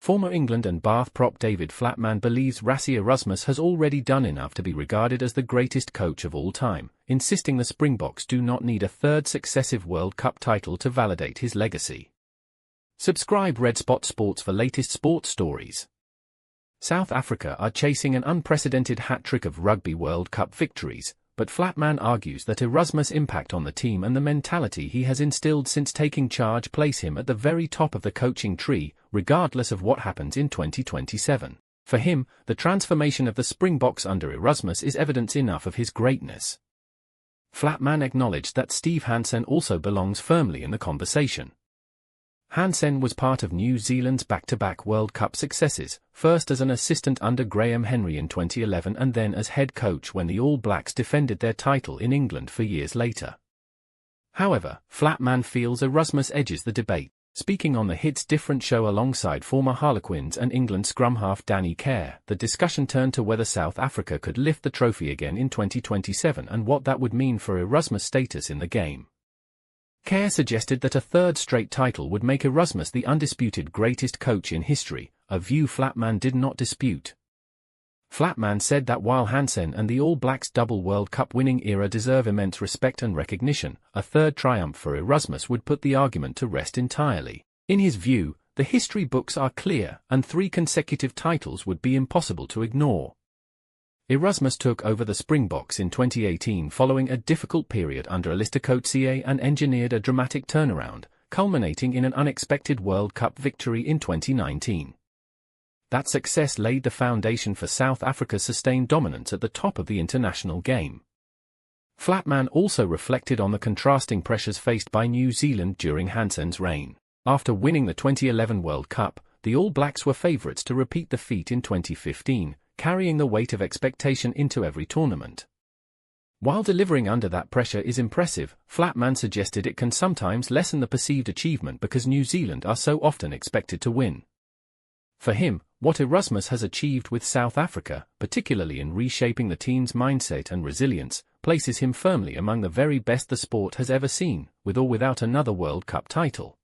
Former England and Bath prop David Flatman believes Rassie Erasmus has already done enough to be regarded as the greatest coach of all time, insisting the Springboks do not need a third successive World Cup title to validate his legacy. Subscribe Red Spot Sports for latest sports stories. South Africa are chasing an unprecedented hat-trick of Rugby World Cup victories, but Flatman argues that Erasmus' impact on the team and the mentality he has instilled since taking charge place him at the very top of the coaching tree, regardless of what happens in 2027. For him, the transformation of the Springboks under Erasmus is evidence enough of his greatness. Flatman acknowledged that Steve Hansen also belongs firmly in the conversation. Hansen was part of New Zealand's back-to-back World Cup successes, first as an assistant under Graham Henry in 2011 and then as head coach when the All Blacks defended their title in England 4 years later. However, Flatman feels Erasmus edges the debate. Speaking on the Hits Different show alongside former Harlequins and England scrum half Danny Care, the discussion turned to whether South Africa could lift the trophy again in 2027 and what that would mean for Erasmus' status in the game. Care suggested that a third straight title would make Erasmus the undisputed greatest coach in history, a view Flatman did not dispute. Flatman said that while Hansen and the All Blacks' double World Cup winning era deserve immense respect and recognition, a third triumph for Erasmus would put the argument to rest entirely. In his view, the history books are clear, and 3 consecutive titles would be impossible to ignore. Erasmus took over the Springboks in 2018 following a difficult period under Alistair Coetzee and engineered a dramatic turnaround, culminating in an unexpected World Cup victory in 2019. That success laid the foundation for South Africa's sustained dominance at the top of the international game. Flatman also reflected on the contrasting pressures faced by New Zealand during Hansen's reign. After winning the 2011 World Cup, the All Blacks were favourites to repeat the feat in 2015, carrying the weight of expectation into every tournament. While delivering under that pressure is impressive, Flatman suggested it can sometimes lessen the perceived achievement because New Zealand are so often expected to win. For him, what Erasmus has achieved with South Africa, particularly in reshaping the team's mindset and resilience, places him firmly among the very best the sport has ever seen, with or without another World Cup title.